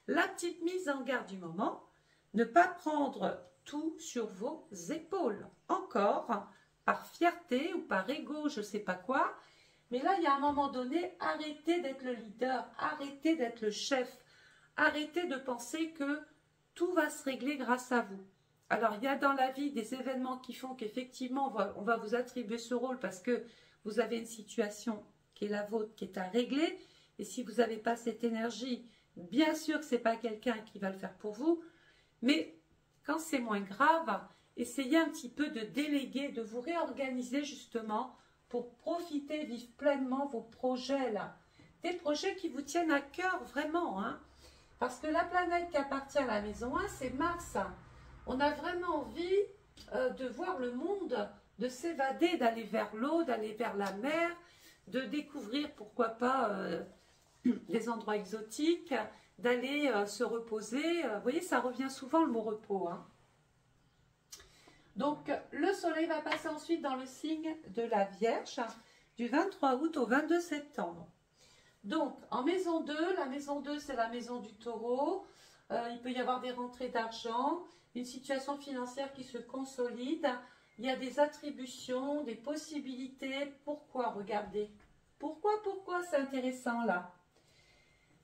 La petite mise en garde du moment, ne pas prendre tout sur vos épaules. Encore, par fierté ou par ego, je ne sais pas quoi. Mais là, il y a un moment donné, arrêtez d'être le leader, arrêtez d'être le chef, arrêtez de penser que tout va se régler grâce à vous. Alors, il y a dans la vie des événements qui font qu'effectivement, on va vous attribuer ce rôle parce que vous avez une situation qui est la vôtre, qui est à régler. Et si vous n'avez pas cette énergie, bien sûr que ce n'est pas quelqu'un qui va le faire pour vous. Mais quand c'est moins grave, essayez un petit peu de déléguer, de vous réorganiser justement pour profiter, vivre pleinement vos projets là. Des projets qui vous tiennent à cœur vraiment. Hein. Parce que la planète qui appartient à la maison 1, c'est Mars. On a vraiment envie de voir le monde, de s'évader, d'aller vers l'eau, d'aller vers la mer, de découvrir, pourquoi pas, des endroits exotiques, d'aller se reposer. Vous voyez, ça revient souvent le mot repos. Hein. Donc, le soleil va passer ensuite dans le signe de la Vierge, du 23 août au 22 septembre. Donc, en maison 2, la maison 2, c'est la maison du taureau. Il peut y avoir des rentrées d'argent, une situation financière qui se consolide. Il y a des attributions, des possibilités. Pourquoi? Regardez. Pourquoi c'est intéressant là?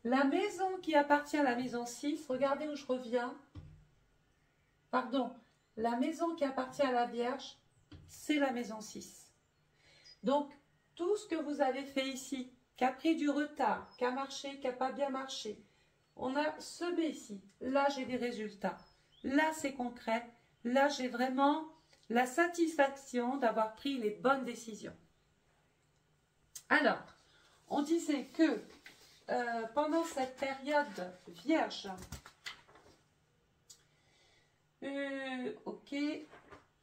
La maison qui appartient à la maison 6, regardez où je reviens. Pardon. La maison qui appartient à la Vierge, c'est la maison 6. Donc, tout ce que vous avez fait ici, qui a pris du retard, qui a marché, qui n'a pas bien marché, on a semé ici. Là, j'ai des résultats. Là, c'est concret. Là, j'ai vraiment la satisfaction d'avoir pris les bonnes décisions. Alors, on disait que pendant cette période vierge. Ok,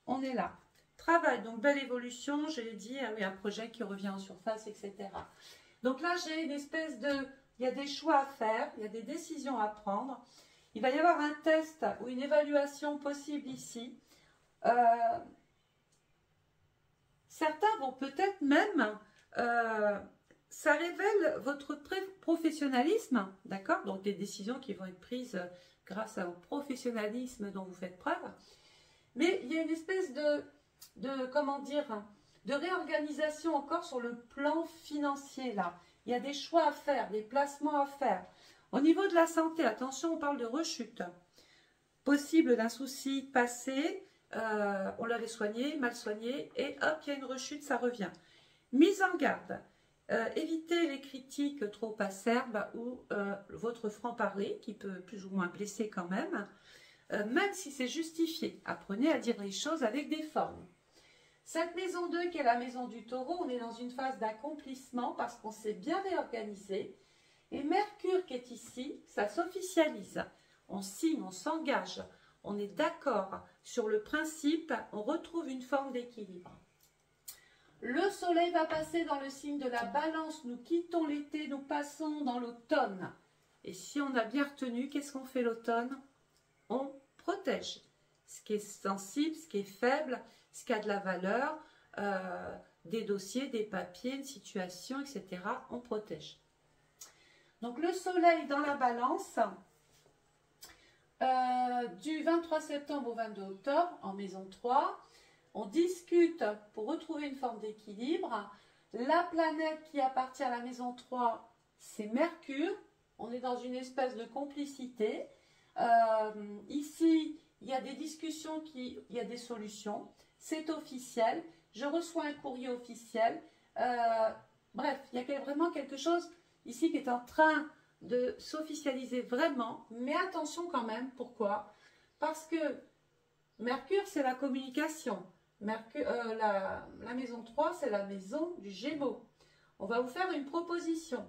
on est là. Travail, donc belle évolution, je l'ai dit, oui, un projet qui revient en surface, etc. Donc là, j'ai une espèce de... Il y a des choix à faire, il y a des décisions à prendre. Il va y avoir un test ou une évaluation possible ici. Certains vont peut-être même... ça révèle votre professionnalisme, d'accord? Donc des décisions qui vont être prises grâce au professionnalisme dont vous faites preuve. Mais il y a une espèce comment dire, de réorganisation encore sur le plan financier là. Il y a des choix à faire, des placements à faire. Au niveau de la santé, attention, on parle de rechute. Possible d'un souci passé, on l'avait soigné, mal soigné, et hop, il y a une rechute, ça revient. Mise en garde. Évitez les critiques trop acerbes ou votre franc-parler qui peut plus ou moins blesser quand même si c'est justifié. Apprenez à dire les choses avec des formes. Cette maison 2 qui est la maison du taureau, on est dans une phase d'accomplissement parce qu'on s'est bien réorganisé. Et Mercure qui est ici, ça s'officialise. On signe, on s'engage, on est d'accord sur le principe, on retrouve une forme d'équilibre. Le soleil va passer dans le signe de la balance, nous quittons l'été, nous passons dans l'automne. Et si on a bien retenu, qu'est-ce qu'on fait l'automne? On protège ce qui est sensible, ce qui est faible, ce qui a de la valeur, des dossiers, des papiers, une situation, etc. On protège. Donc le soleil dans la balance, du 23 septembre au 22 octobre, en maison 3, on discute pour retrouver une forme d'équilibre. La planète qui appartient à la maison 3, c'est Mercure. On est dans une espèce de complicité. Ici, il y a des discussions, il y a des solutions. C'est officiel. Je reçois un courrier officiel. Bref, il y a vraiment quelque chose ici qui est en train de s'officialiser vraiment. Mais attention quand même. Pourquoi? Parce que Mercure, c'est la communication. Mercure, la maison 3, c'est la maison du Gémeaux. On va vous faire une proposition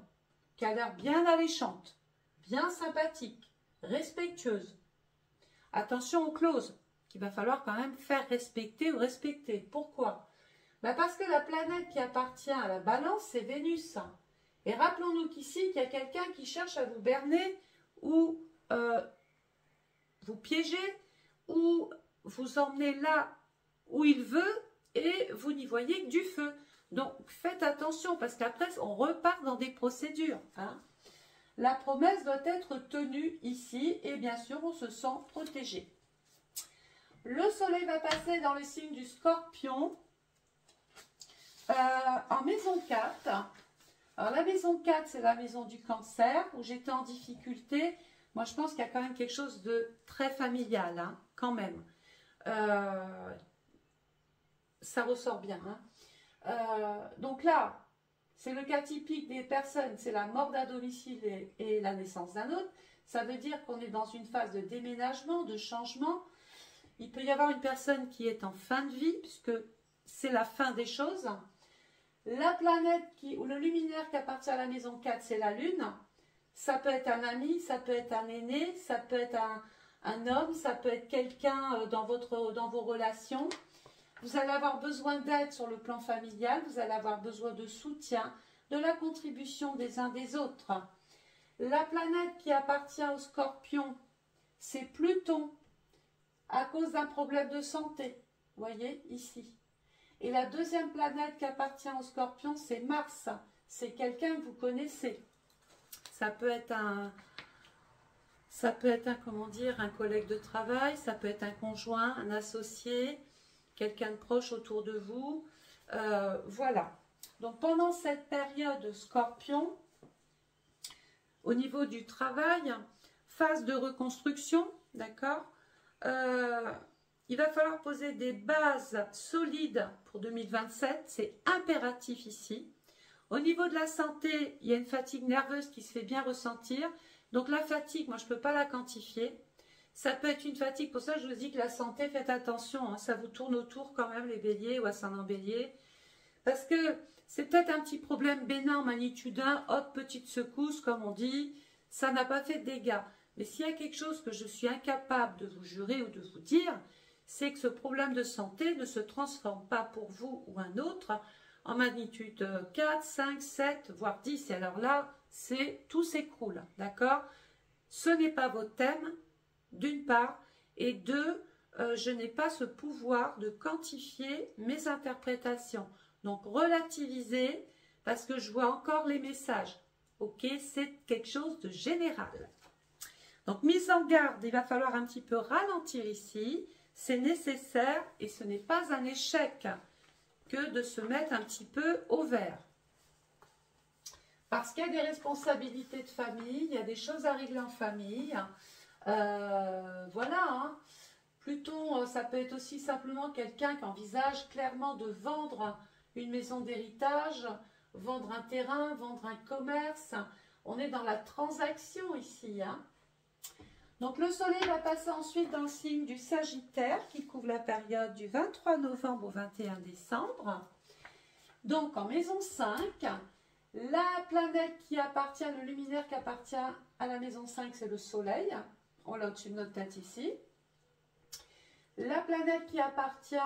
qui a l'air bien alléchante, bien sympathique, respectueuse. Attention aux clauses qu'il va falloir quand même faire respecter ou respecter. Pourquoi? Parce que la planète qui appartient à la balance, c'est Vénus. Et rappelons-nous qu'ici, il y a quelqu'un qui cherche à vous berner ou vous piéger ou vous emmener là où il veut et vous n'y voyez que du feu. Donc faites attention parce qu'après on repart dans des procédures. La promesse doit être tenue ici et bien sûr on se sent protégé. Le soleil va passer dans le signe du Scorpion en maison 4. Alors la maison 4 c'est la maison du Cancer où j'étais en difficulté. Moi je pense qu'il y a quand même quelque chose de très familial quand même. Ça ressort bien. Donc là, c'est le cas typique des personnes, c'est la mort d'un domicile et la naissance d'un autre. Ça veut dire qu'on est dans une phase de déménagement, de changement. Il peut y avoir une personne qui est en fin de vie, puisque c'est la fin des choses. La planète ou le luminaire qui appartient à la maison 4, c'est la Lune. Ça peut être un ami, ça peut être un aîné, ça peut être un homme, ça peut être quelqu'un dans vos relations. Vous allez avoir besoin d'aide sur le plan familial, vous allez avoir besoin de soutien, de la contribution des uns des autres. La planète qui appartient au Scorpion, c'est Pluton, à cause d'un problème de santé, vous voyez, ici. Et la deuxième planète qui appartient au Scorpion, c'est Mars, c'est quelqu'un que vous connaissez. Ça peut être comment dire, un collègue de travail, ça peut être un conjoint, un associé, quelqu'un de proche autour de vous. Voilà. Donc pendant cette période Scorpion, au niveau du travail, phase de reconstruction, d'accord, il va falloir poser des bases solides pour 2027, c'est impératif ici. Au niveau de la santé, il y a une fatigue nerveuse qui se fait bien ressentir. Donc la fatigue, moi je ne peux pas la quantifier. Ça peut être une fatigue, pour ça je vous dis que la santé, faites attention, ça vous tourne autour quand même les béliers ou ascendants bélier. Parce que C'est peut-être un petit problème bénin en magnitude 1, hop, petite secousse, comme on dit, ça n'a pas fait de dégâts. Mais s'il y a quelque chose que je suis incapable de vous jurer ou de vous dire, c'est que ce problème de santé ne se transforme pas pour vous ou un autre en magnitude 4, 5, 7, voire 10. Et alors là, tout s'écroule, d'accord? Ce n'est pas votre thème, d'une part, et deux, je n'ai pas ce pouvoir de quantifier mes interprétations. Donc, relativisez, parce que je vois encore les messages. Ok, c'est quelque chose de général. Donc, mise en garde, il va falloir un petit peu ralentir ici. C'est nécessaire et ce n'est pas un échec que de se mettre un petit peu au vert. Parce qu'il y a des responsabilités de famille, il y a des choses à régler en famille. Voilà, hein. Pluton, ça peut être aussi simplement quelqu'un qui envisage clairement de vendre une maison d'héritage, vendre un terrain, vendre un commerce. On est dans la transaction ici, hein. Donc le soleil va passer ensuite dans le signe du Sagittaire qui couvre la période du 23 novembre au 21 décembre. Donc en maison 5, la planète qui appartient, le luminaire qui appartient à la maison 5, c'est le soleil. On l'a au-dessus de notre tête ici. La planète qui appartient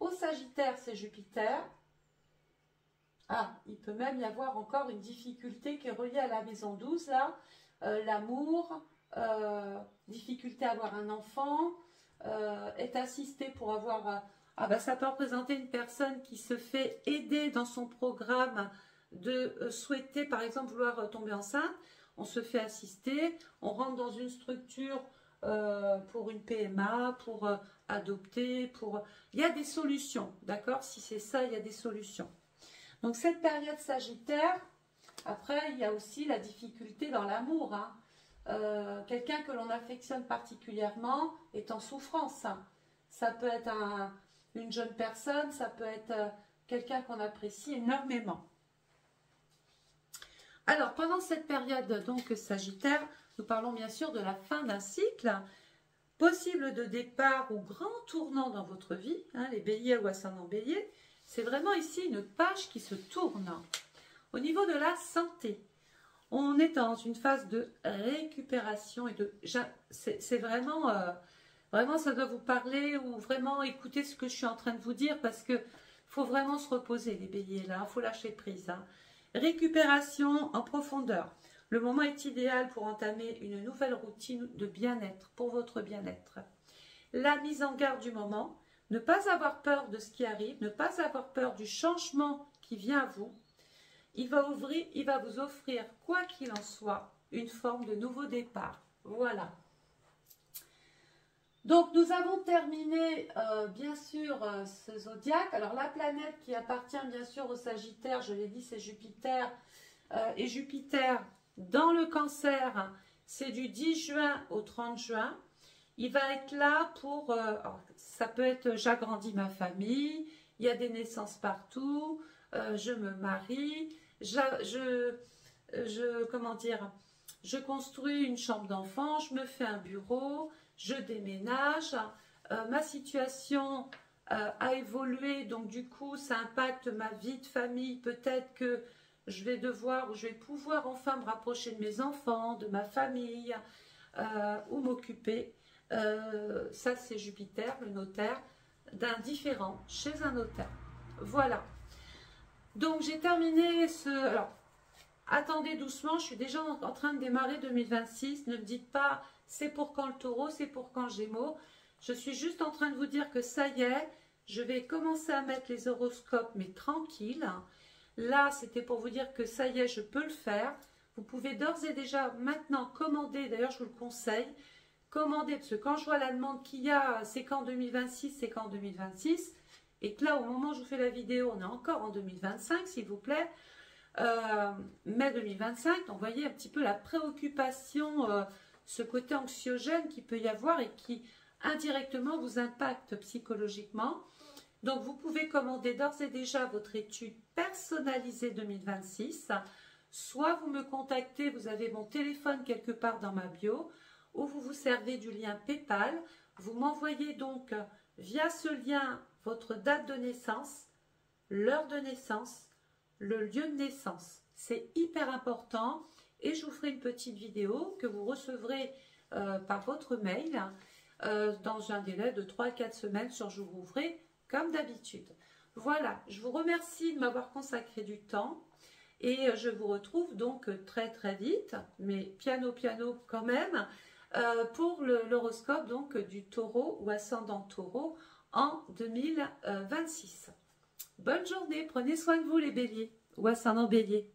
au Sagittaire, c'est Jupiter. Ah, il peut même y avoir encore une difficulté qui est reliée à la maison 12, là. L'amour, difficulté à avoir un enfant, est assisté pour avoir... ça peut représenter une personne qui se fait aider dans son programme de souhaiter, par exemple, vouloir tomber enceinte. On se fait assister, on rentre dans une structure pour une PMA, pour adopter, pour... Il y a des solutions, d'accord? Si c'est ça, il y a des solutions. Donc, cette période Sagittaire, après, il y a aussi la difficulté dans l'amour, hein. Quelqu'un que l'on affectionne particulièrement est en souffrance. Ça peut être une jeune personne, ça peut être quelqu'un qu'on apprécie énormément. Alors, pendant cette période donc Sagittaire, nous parlons bien sûr de la fin d'un cycle, possible de départ ou grand tournant dans votre vie, hein, les béliers ou ascendant bélier. C'est vraiment ici une page qui se tourne. Au niveau de la santé, on est dans une phase de récupération et de... C'est vraiment, vraiment ça doit vous parler ou vraiment écouter ce que je suis en train de vous dire parce que faut vraiment se reposer les béliers là, il faut lâcher prise. Hein. Récupération en profondeur. Le moment est idéal pour entamer une nouvelle routine de bien-être, pour votre bien-être. La mise en garde du moment, ne pas avoir peur de ce qui arrive, ne pas avoir peur du changement qui vient à vous. Il va vous offrir, quoi qu'il en soit, une forme de nouveau départ. Voilà. Donc, nous avons terminé, bien sûr, ce zodiaque. Alors, la planète qui appartient, bien sûr, au Sagittaire, je l'ai dit, c'est Jupiter. Et Jupiter, dans le Cancer, c'est du 10 juin au 30 juin. Il va être là pour... ça peut être, j'agrandis ma famille, il y a des naissances partout, je me marie, comment dire, je construis une chambre d'enfant, je me fais un bureau, je déménage, ma situation a évolué, donc du coup ça impacte ma vie de famille, peut-être que je vais devoir ou je vais pouvoir enfin me rapprocher de mes enfants, de ma famille, ou m'occuper, ça c'est Jupiter, le notaire, d'un différent chez un notaire. Voilà. Donc j'ai terminé ce... Alors, attendez doucement, je suis déjà en train de démarrer 2026. Ne me dites pas c'est pour quand le taureau, c'est pour quand Gémeaux. Je suis juste en train de vous dire que ça y est, je vais commencer à mettre les horoscopes, mais tranquille. Là, c'était pour vous dire que ça y est, je peux le faire. Vous pouvez d'ores et déjà maintenant commander, d'ailleurs je vous le conseille, commander, parce que quand je vois la demande qu'il y a, c'est qu'en 2026, c'est qu'en 2026, et que là, au moment où je vous fais la vidéo, on est encore en 2025, s'il vous plaît, mai 2025, donc vous voyez un petit peu la préoccupation, ce côté anxiogène qu'il peut y avoir et qui indirectement vous impacte psychologiquement. Donc vous pouvez commander d'ores et déjà votre étude personnalisée 2026, soit vous me contactez, vous avez mon téléphone quelque part dans ma bio, ou vous vous servez du lien PayPal, vous m'envoyez donc via ce lien votre date de naissance, l'heure de naissance, le lieu de naissance. C'est hyper important et je vous ferai une petite vidéo que vous recevrez par votre mail dans un délai de 3 à 4 semaines sur Je vous ouvrai comme d'habitude. Voilà, je vous remercie de m'avoir consacré du temps et je vous retrouve donc très très vite, mais piano quand même, pour l'horoscope donc du taureau ou ascendant taureau en 2026. Bonne journée, prenez soin de vous les béliers ou ascendant bélier.